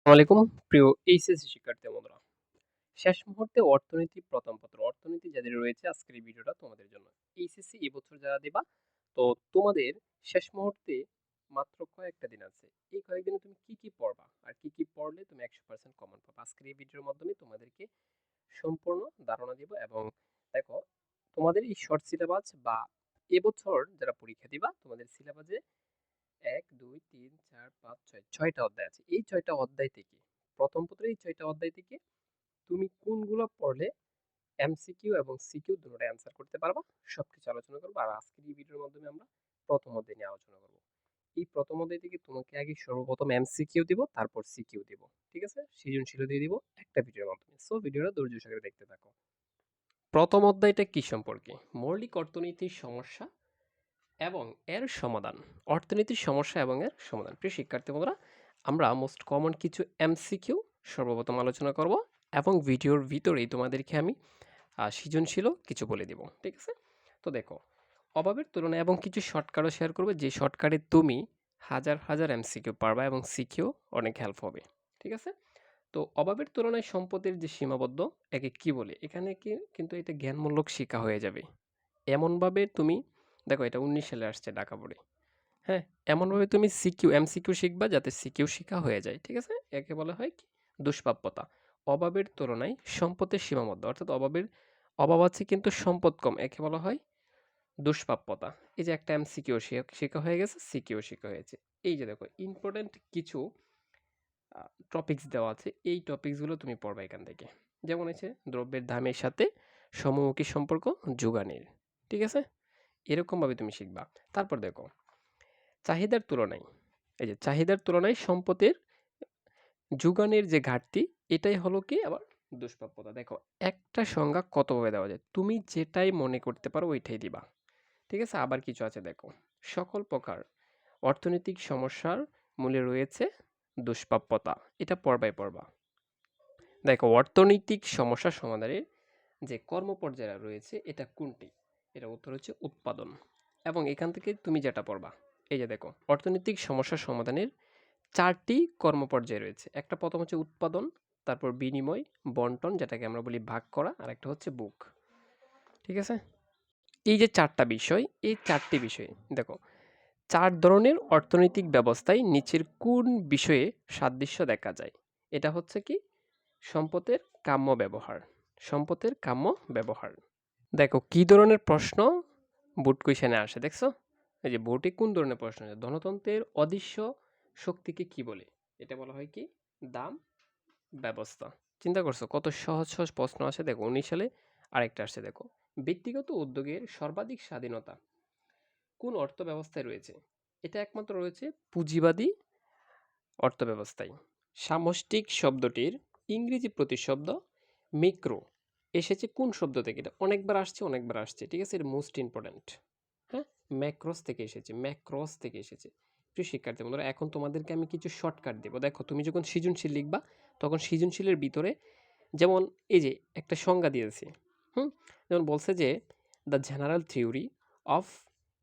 আলাইকুম প্রিয় এইচএসসি শিক্ষার্থী বন্ধুরা। শেষ মুহূর্তে অর্থনীতি প্রথম পত্র অর্থনীতি যাদের রয়েছে আজকের এই ভিডিওটা তোমাদের জন্য। এইচএসসি এবছর যারা দিবা তো তোমাদের শেষ মুহূর্তে মাত্র কয়েকটা দিন আছে। এই কয়েকদিনে তুমি কি পড়বা আর কি পড়লে তুমি 100% কমন পাবা। আজকের এই ভিডিওর মাধ্যমে তোমাদেরকে সম্পূর্ণ ধারণা দিব এবং দেখো তোমাদের এই শর্ট সিলেবাস বা এবছর যারা পরীক্ষা দিবা তোমাদের সিলেবাসে ১, ২, ৩, ৪, ৫, ৬ ৬টা অধ্যায় আছে। এই ৬টা অধ্যায় থেকে প্রথম পত্রের এই ৬টা অধ্যায় থেকে তুমি কোনগুলো পড়লে এমসিকিউ এবং সিকিউ দুটোটাই অ্যান্সার করতে পারবা সবকিছু আলোচনা করবো। আর আজকের এই ভিডিওর মাধ্যমে আমরা প্রথম অধ্যায় নিয়ে আলোচনা করবো। এই প্রথম অধ্যায় থেকে তোমাকে আগে সর্বপ্রথম এমসিকিউ দিব, তারপর সিকিউ দিব। ঠিক আছে? সৃজনশীল দিয়ে দিব একটা ভিডিওর মাধ্যমে। সো ভিডিওটা ধৈর্য সহকারে দেখতে থাকো। প্রথম অধ্যায়টা কি সম্পর্কে? মৌলিক অর্থনীতির সমস্যা এবং এর সমাধান। অর্থনীতির সমস্যা এবং এর সমাধান। প্রিয় শিক্ষার্থী বন্ধুরা, আমরা মোস্ট কমন কিছু এমসিকিউ সর্বপ্রথম আলোচনা করব এবং ভিডিওর ভিতরেই তোমাদেরকে আমি সৃজনশীলও কিছু বলে দিব। ঠিক আছে? তো দেখো, অভাবের তুলনায় এবং কিছু শর্টকাটও শেয়ার করবে যে শর্টকাটে তুমি হাজার হাজার এমসিকিউ পারবা এবং সিকিউ অনেক হেল্প হবে। ঠিক আছে? তো অভাবের তুলনায় সম্পদের যে সীমাবদ্ধ একে কি বলে? এখানে কিন্তু এটা জ্ঞানমূলক শিক্ষা হয়ে যাবে। এমনভাবে তুমি দেখো, এটা ১৯ সালে আসছে ঢাকা বোর্ডে। হ্যাঁ, এমনভাবে তুমি এমসিকিউ শিখবা যাতে সিকিউ শিখা হয়ে যায়। ঠিক আছে? একে বলা হয় কি? দুষ্প্রাপ্যতা। অভাবের তুলনায় সম্পদের সীমাবদ্ধ। অর্থাৎ অভাব আছে কিন্তু সম্পদ কম। একে বলা হয় দুষ্প্রাপ্যতা। এই যে একটা এমসিকিউ শেখা হয়ে গেছে, সিকিউ শেখা হয়েছে। এই যে দেখো, ইম্পর্টেন্ট কিছু টপিকস দেওয়া আছে। এই টপিকসগুলো তুমি পড়বা এখান থেকে। যেমন আছে দ্রব্যের দামের সাথে সমমুখী সম্পর্ক যোগানের। ঠিক আছে? এরকমভাবে তুমি শিখবা। তারপর দেখো, চাহিদার তুলনায় এই যে চাহিদার তুলনায় সম্পদের যোগানের যে ঘাটতি, এটাই হলো কি আবার দুষ্প্রাপ্যতা। দেখো, একটা সংজ্ঞা কতভাবে দেওয়া যায়, তুমি যেটাই মনে করতে পারো ওইটাই দিবা। ঠিক আছে? আবার কিছু আছে দেখো, সকল প্রকার অর্থনৈতিক সমস্যার মূলে রয়েছে দুষ্প্রাপ্যতা। এটা পড়বা। দেখো, অর্থনৈতিক সমস্যা সমাধানের যে কর্মপর্যায় রয়েছে এটা কোনটি? এটা উত্তর হচ্ছে উৎপাদন। এবং এখান থেকে তুমি যেটা পড়বা, এই যে দেখো, অর্থনৈতিক সমস্যা সমাধানের ৪টি কর্মপর্যায় রয়েছে। একটা প্রথম হচ্ছে উৎপাদন, তারপর বিনিময়, বন্টন যেটাকে আমরা বলি ভাগ করা, আর একটা হচ্ছে বুক। ঠিক আছে? এই যে ৪টা বিষয়, এই ৪টি বিষয় দেখো, ৪ ধরনের অর্থনৈতিক ব্যবস্থায় নিচের কোন বিষয়ে সাদৃশ্য দেখা যায়? এটা হচ্ছে কি? সম্পদের কাম্য ব্যবহার। সম্পদের কাম্য ব্যবহার। দেখো কি ধরনের প্রশ্ন বোর্ড কোয়েশ্চেনে আসে, দেখছো? এই যে বোর্ডে কোন ধরনের প্রশ্ন আসে? ধনতন্ত্রের অদৃশ্য শক্তিকে কি বলে? এটা বলা হয় কি? দাম ব্যবস্থা। চিন্তা করছো কত সহজ সহজ প্রশ্ন আসে? দেখো ১৯ সালে আরেকটা আসছে দেখো, ব্যক্তিগত উদ্যোগের সর্বাধিক স্বাধীনতা কোন অর্থ ব্যবস্থায় রয়েছে? এটা একমাত্র রয়েছে পুঁজিবাদী অর্থব্যবস্থায়। সামষ্টিক শব্দটির ইংরেজি প্রতিশব্দ মিক্রো এসেছে কোন শব্দ থেকে? এটা অনেকবার আসছে। ঠিক আছে? এটা মোস্ট ইম্পর্ট্যান্ট। হ্যাঁ, ম্যাক্রস থেকে এসেছে। প্রিয় শিক্ষার্থী বন্ধুরা, এখন তোমাদেরকে আমি কিছু শর্টকাট দেবো। দেখো, তুমি যখন সৃজনশীল লিখবা তখন সৃজনশীলের ভিতরে যেমন এই যে একটা সংজ্ঞা দিয়েছে, হুম, যেমন বলছে যে the general theory of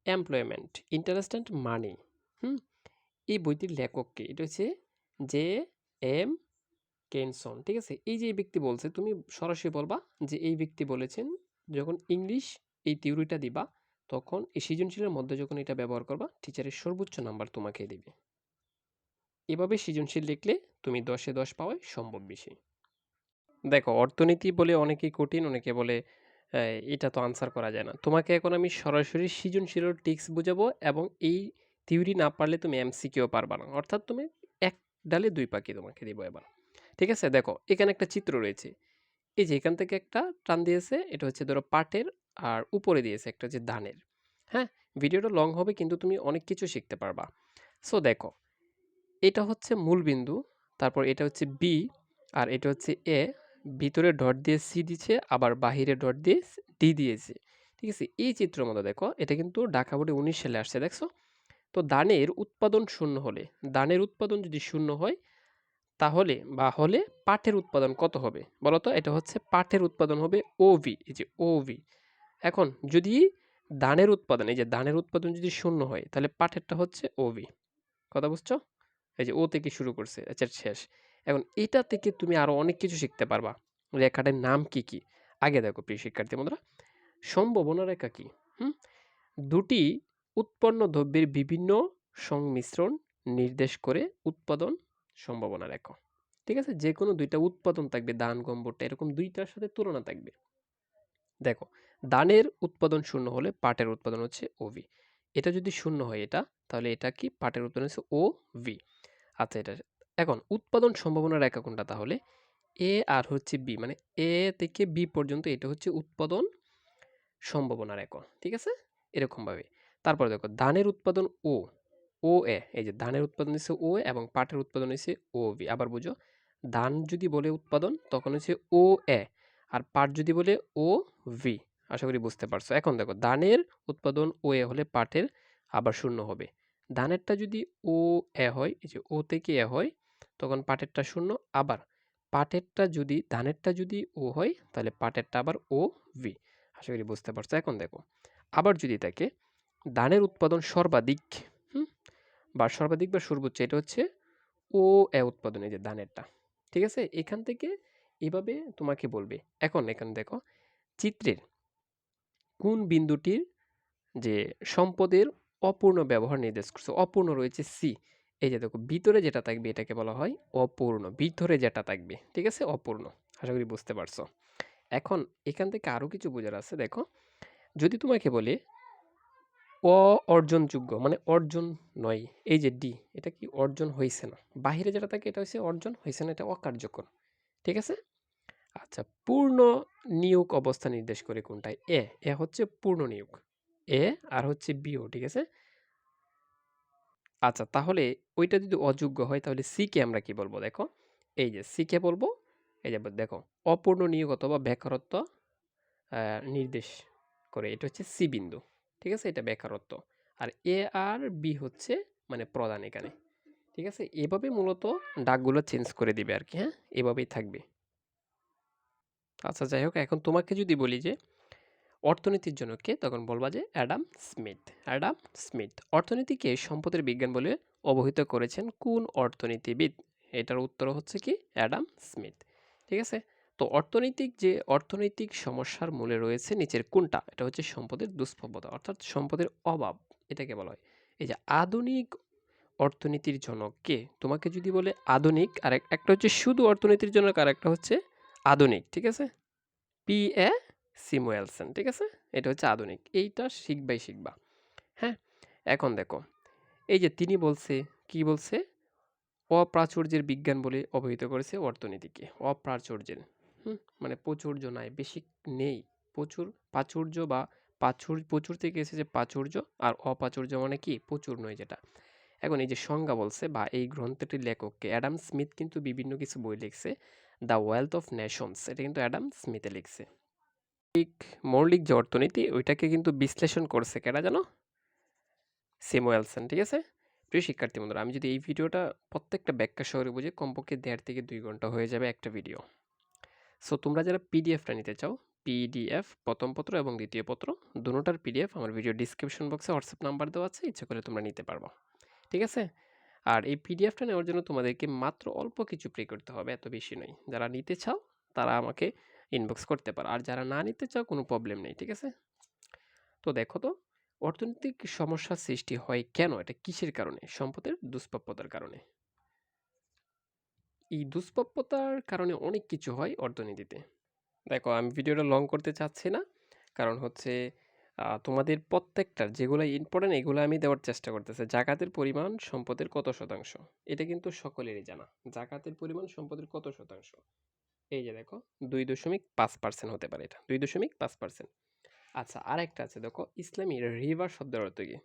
employment, interest and money. হুম, এই বইটির লেখককে, এটা হচ্ছে জে এম কেনসন। ঠিক আছে? এই যে এই ব্যক্তি বলছে, তুমি সরাসরি বলবা যে এই ব্যক্তি বলেছেন। যখন ইংলিশ এই থিওরিটা দিবা তখন এই সৃজনশীলের মধ্যে যখন এটা ব্যবহার করবা, টিচারের সর্বোচ্চ নাম্বার তোমাকে দিবে। এভাবে সৃজনশীল লিখলে তুমি 10-এ 10 পাওয়াই সম্ভব বেশি। দেখো, অর্থনীতি বলে অনেকেই কঠিন, অনেকে বলে এটা তো আনসার করা যায় না। তোমাকে এখন আমি সরাসরি সৃজনশীলের ট্রিক্স বুঝাবো এবং এই থিওরি না পারলে তুমি এমসিকিউ পারবা না। অর্থাৎ তুমি এক ডালে ২ পাখি তোমাকে দিব এবার। ঠিক আছে? দেখো, এখানে একটা চিত্র রয়েছে। এই যে এখান থেকে একটা টান দিয়েছে, এটা হচ্ছে ধরো পাটের, আর উপরে দিয়েছে একটা হচ্ছে ধানের। হ্যাঁ, ভিডিওটা লং হবে কিন্তু তুমি অনেক কিছু শিখতে পারবা। সো দেখো, এটা হচ্ছে মূল বিন্দু, তারপর এটা হচ্ছে বি, আর এটা হচ্ছে এ। ভিতরে ডট দিয়ে সি দিচ্ছে, আবার বাহিরে ডট দিয়ে ডি দিয়েছে। ঠিক আছে? এই চিত্রের মধ্যে দেখো, এটা কিন্তু ঢাকা বোর্ডে ১৯ সালে আসছে, দেখছো? তো ধানের উৎপাদন শূন্য হলে, ধানের উৎপাদন যদি শূন্য হয় তাহলে বা হলে পাটের উৎপাদন কত হবে বলো তো? এটা হচ্ছে পাটের উৎপাদন হবে ওভি, এই যে ওভি। এখন যদি ধানের উৎপাদন, এই যে ধানের উৎপাদন যদি শূন্য হয় তাহলে পাটেরটা হচ্ছে ওভি। কথা বুঝছো? এই যে ও থেকে শুরু করছে, আচ্ছা শেষ। এখন এটা থেকে তুমি আরো অনেক কিছু শিখতে পারবা। রেখাটার নাম কি কি? আগে দেখো প্রিয় শিক্ষার্থী বন্ধুরা, সম্ভাবনা রেখা কি? হুম? দুটি উৎপন্ন দ্রব্যের বিভিন্ন সংমিশ্রণ নির্দেশ করে উৎপাদন সম্ভাবনা রেখা। ঠিক আছে? যেকোনো দুইটা উৎপাদন থাকবে, ধান, গম, ভুট্টা, এরকম দুইটার সাথে তুলনা থাকবে। দেখো, ধানের উৎপাদন শূন্য হলে পাটের উৎপাদন হচ্ছে ওভি। এটা যদি শূন্য হয় এটা, তাহলে এটা কি? পাটের উৎপাদন হচ্ছে ও ভি। আচ্ছা, এটা এখন উৎপাদন সম্ভাবনা রেখা কোনটা? তাহলে এ আর হচ্ছে বি, মানে এ থেকে বি পর্যন্ত এটা হচ্ছে উৎপাদন সম্ভাবনা রেখা। ঠিক আছে? এরকম ভাবে। তারপর দেখো, ধানের উৎপাদন ও, ও এ, এই যে ধানের উৎপাদন হচ্ছে ও এ এবং পাটের উৎপাদন হচ্ছে ও ভি। আবার বুঝো, ধান যদি বলে উৎপাদন তখন হচ্ছে ও এ, আর পাট যদি বলে ও ভি। আশা করি বুঝতে পারছো। এখন দেখো, ধানের উৎপাদন ও এ হলে পাটের আবার শূন্য হবে। ধানেরটা যদি ও এ হয়, এই যে ও থেকে এ হয়, তখন পাটেরটা শূন্য। আবার পাটেরটা যদি, ধানেরটা যদি ও হয়, তাহলে পাটেরটা আবার ও ভি। আশা করি বুঝতে পারছো। এখন দেখো, আবার যদি থাকে ধানের উৎপাদন সর্বাধিক, হুম, বা সর্বাধিক বা সর্বোচ্চ, এটা হচ্ছে ও এ উৎপাদন, এই যে ধানেরটা। ঠিক আছে? এখান থেকে এভাবে তোমাকে বলবে। এখন এখানে দেখো, চিত্রের কোন বিন্দুটির যে সম্পদের অপূর্ণ ব্যবহার নির্দেশ করছে? অপূর্ণ রয়েছে সি। এই যে দেখো, ভিতরে যেটা থাকবে এটাকে বলা হয় অপূর্ণ। ভিতরে যেটা থাকবে, ঠিক আছে, অপূর্ণ। আশা করি বুঝতে পারছো। এখন এখান থেকে আরো কিছু বোঝার আছে। দেখো, যদি তোমাকে বলে অর্জনযোগ্য, মানে অর্জন নয়, এই যে ডি, এটা কি? অর্জন হয়েছে না। বাহিরে যেটা থাকে এটা হচ্ছে অর্জন হয়েছে না, এটা অকার্যকর। ঠিক আছে? আচ্ছা, পূর্ণ নিয়োগ অবস্থা নির্দেশ করে কোনটায়? এ, এ হচ্ছে পূর্ণ নিয়োগ। এ আর হচ্ছে বিও। ঠিক আছে? আচ্ছা, তাহলে ওইটা যদি অযোগ্য হয় তাহলে সি কে আমরা কি বলবো? দেখো, এই যে সি কে বলবো, এই যে দেখো, অপূর্ণ নিয়োগ অথবা বেকারত্ব নির্দেশ করে, এটা হচ্ছে সি বিন্দু। ঠিক আছে? এটা বেকারত্ব। আর এ আর বি হচ্ছে মানে প্রধান এখানে। ঠিক আছে? এভাবে মূলত ডাকগুলো চেঞ্জ করে দিবে আর কি। হ্যাঁ, এভাবেই থাকবে। আচ্ছা, যাই হোক, এখন তোমাকে যদি বলি যে অর্থনীতির জন্য কে, তখন বলবা যে অ্যাডাম স্মিথ। অ্যাডাম স্মিথ অর্থনীতিকে সম্পদের বিজ্ঞান বলে অবহিত করেছেন কোন অর্থনীতিবিদ? এটার উত্তর হচ্ছে কি? Adam Smith. ঠিক আছে? তো অর্থনৈতিক সমস্যার মূলে রয়েছে নিচের কোনটা? এটা হচ্ছে সম্পদের দুষ্প্রাপ্যতা, অর্থাৎ সম্পদের অভাব, এটাকে বলা হয়। এই যে আধুনিক অর্থনীতির জনক কে? তোমাকে যদি বলে আধুনিক, আর একটা হচ্ছে শুধু অর্থনীতির জনক, আর একটা হচ্ছে আধুনিক। ঠিক আছে? P A Samuelson. ঠিক আছে? এটা হচ্ছে আধুনিক। এইটা শিখবাই শিখবা। হ্যাঁ, এখন দেখো, এই যে তিনি বলছে, কি বলছে? অপ্রাচুর্যের বিজ্ঞান বলে অবহিত করেছে অর্থনীতিকে। অপ্রাচুর্যের, মানে প্রচুর্য নাই, বেশি নেই। প্রচুর, প্রাচুর্য বা প্রচুর থেকে এসেছে প্রাচুর্য, আর অপ্রাচুর্য মানে কি? প্রচুর নয় যেটা। এখন এই যে সংজ্ঞা বলছে, বা এই গ্রন্থটির লেখককে, অ্যাডাম স্মিথ কিন্তু বিভিন্ন কিছু বই লিখছে। দ্য ওয়েলথ অফ নেশনস, এটা কিন্তু অ্যাডাম স্মিথে লিখছে। মৌলিক যে অর্থনীতি, ওইটাকে কিন্তু বিশ্লেষণ করছে কেডা জানো? স্যামুয়েলসন। ঠিক আছে? প্রিয় শিক্ষার্থী বন্ধুরা, আমি যদি এই ভিডিওটা প্রত্যেকটা ব্যাখ্যা শহরে বুঝে, কমপক্ষে 1.5 থেকে 2 ঘন্টা হয়ে যাবে একটা ভিডিও। সো তোমরা যারা পিডিএফটা নিতে চাও, পিডিএফ প্রথম পত্র এবং দ্বিতীয় পত্র দুটোটার পিডিএফ আমার ভিডিও ডিসক্রিপশন বক্সে হোয়াটসঅ্যাপ নাম্বার দেওয়া আছে, ইচ্ছে করে তোমরা নিতে পারবা। ঠিক আছে? আর এই পিডিএফটা নেওয়ার জন্য তোমাদেরকে মাত্র অল্প কিছু পে করতে হবে, এত বেশি নয়। যারা নিতে চাও তারা আমাকে ইনবক্স করতে পারো, আর যারা না নিতে চাও কোনো প্রবলেম নেই। ঠিক আছে? তো দেখো তো, অর্থনৈতিক সমস্যার সৃষ্টি হয় কেন? এটা কিসের কারণে? সম্পদের দুষ্প্রাপ্যতার কারণে। এই দুষ্প্রাপ্যতার কারণে অনেক কিছু হয় অর্থনীতিতে। দেখো, আমি ভিডিওটা লং করতে চাচ্ছি না, কারণ হচ্ছে তোমাদের প্রত্যেকটার যেগুলো ইম্পর্টেন্ট এগুলো আমি দেওয়ার চেষ্টা করতেছি। জাকাতের পরিমাণ সম্পদের কত শতাংশ? এটা কিন্তু সকলেরই জানা। জাকাতের পরিমাণ সম্পদের কত শতাংশ? এই যে দেখো, 2.5% হতে পারে, এটা 2.5%। আচ্ছা, আরেকটা আছে দেখো, ইসলামী রিবা শব্দের অর্থ কি?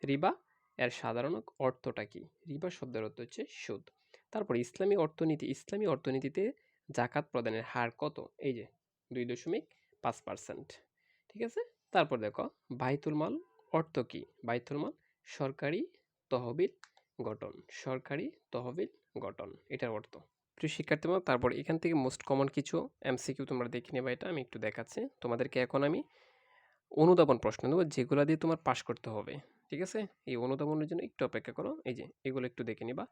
রিবা এর সাধারণ অর্থটা কি? রিবা শব্দের অর্থ হচ্ছে সুদ। তারপর ইসলামী অর্থনীতিতে জাকাত প্রদানের হার কত? এই যে 2.5%। ঠিক আছে? তারপর দেখো, বাইতুল মাল অর্থ কি? বাইতুল মাল সরকারি তহবিল গঠন। সরকারি তহবিল গঠন, এটার অর্থ। প্রিয় শিক্ষার্থী বন্ধু, তারপর এখান থেকে মোস্ট কমন কিছু এমসিকিউ তোমরা দেখে নেবে। এটা আমি একটু দেখাচ্ছি তোমাদেরকে। এখন আমি অনুধাবন প্রশ্ন দেবো, যেগুলো দিয়ে তোমার পাস করতে হবে। ঠিক আছে? এই অনুধাবনের জন্য একটু অপেক্ষা করো। এই যে এগুলো একটু দেখে নিবা।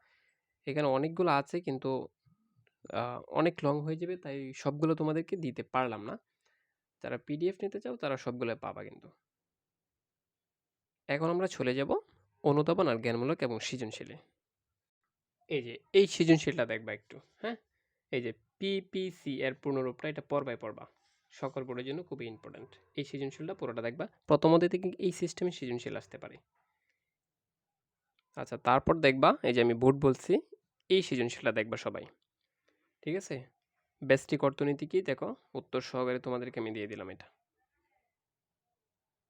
এখানে অনেকগুলো আছে, কিন্তু অনেক লং হয়ে যাবে, তাই সবগুলো তোমাদেরকে দিতে পারলাম না। যারা পিডিএফ নিতে চাও তারা সবগুলো পাবা কিন্তু। এখন আমরা চলে যাব অনুধাবন আর জ্ঞানমূলক এবং সৃজনশীলে। এই যে এই সৃজনশীলটা দেখবা একটু, হ্যাঁ? এই যে পিপিসি এর পূর্ণরূপটা এটা পড়বাই পড়বা। সকল বোর্ডের জন্য খুবই ইম্পর্টেন্ট। এই সৃজনশীলটা পুরোটা দেখবা। প্রথম অধ্যায় থেকে এই সিস্টেমে সৃজনশীল আসতে পারে। আচ্ছা, তারপর দেখবা এই যে আমি বোর্ড বলছি, এই সৃজনশীলটা দেখবা সবাই। ঠিক আছে? ব্যষ্টিক অর্থনীতি কি দেখো, উত্তর সহকারে তোমাদেরকে আমি দিয়ে দিলাম এটা।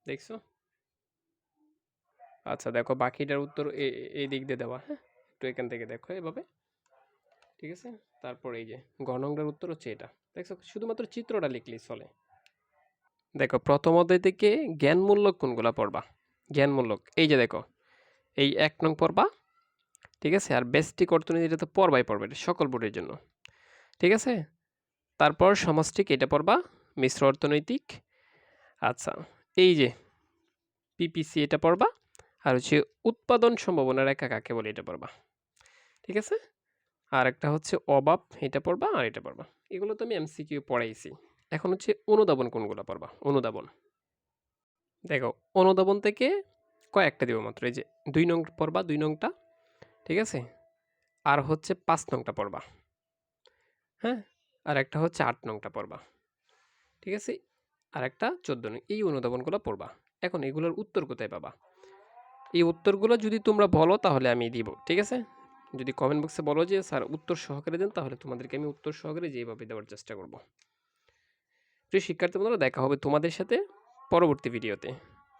দেখছো? আচ্ছা দেখো, বাকিটার উত্তর এই দিক দিয়ে দেওয়া, হ্যাঁ? একটু এখান থেকে দেখো এভাবে। ঠিক আছে? তারপর এই যে গ নংটার উত্তর হচ্ছে এটা। দেখছো, শুধুমাত্র চিত্রটা লিখলেই চলে। দেখো, প্রথম অধ্যায় থেকে জ্ঞানমূলক কোনগুলা পড়বা? জ্ঞানমূলক এই যে দেখো, এই ১ নং পড়বা। ঠিক আছে? আর ব্যষ্টিক অর্থনীতি এটা তো পড়বাই পড়বা, এটা সকল বোর্ডের জন্য। ঠিক আছে? তারপর সমষ্টিক এটা পড়বা, মিশ্র অর্থনৈতিক। আচ্ছা, এই যে পিপিসি এটা পড়বা, আর হচ্ছে উৎপাদন সম্ভাবনা রেখা কাকে বলে এটা পড়বা। ঠিক আছে? আর একটা হচ্ছে অভাব, এটা পড়বা আর এটা পড়বা। এগুলো তো আমি এমসিকিউ পড়াইছি। এখন হচ্ছে অনুধাবন কোনগুলা পড়বা? অনুধাবন। দেখো, অনুধাবন থেকে কয়েকটা দিব মাত্র। এই যে ২ নং পড়বা, ২ নংটা। ঠিক আছে? আর হচ্ছে ৫ নংটা পড়বা। হ্যাঁ? আর একটা হচ্ছে ৮ নংটা পড়বা। ঠিক আছে? আর একটা ১৪ নং। এই অনুধাবনগুলো পড়বা। এখন এগুলোর উত্তর কোথায় পাবা? এই উত্তরগুলো যদি তোমরা বলো তাহলে আমি দিব। ঠিক আছে? যদি কমেন্ট বক্সে বলো যে স্যার উত্তর সহকারে দেন, তাহলে তোমাদেরকে আমি উত্তর সহকারে যেভাবে দেওয়ার চেষ্টা করব। প্রিয় শিক্ষার্থী বন্ধুরা, দেখা হবে তোমাদের সাথে পরবর্তী ভিডিওতে।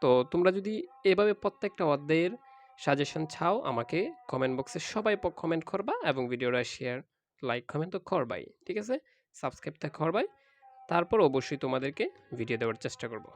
তো তোমরা যদি এভাবে প্রত্যেকটা অধ্যায়ের সাজেশন চাও, আমাকে কমেন্ট বক্সে সবাই কমেন্ট করবা এবং ভিডিওটা শেয়ার, লাইক, কমেন্ট তো করবাই। ঠিক আছে? সাবস্ক্রাইব তো করবাই। তারপর অবশ্যই তোমাদেরকে ভিডিও দেওয়ার চেষ্টা করব।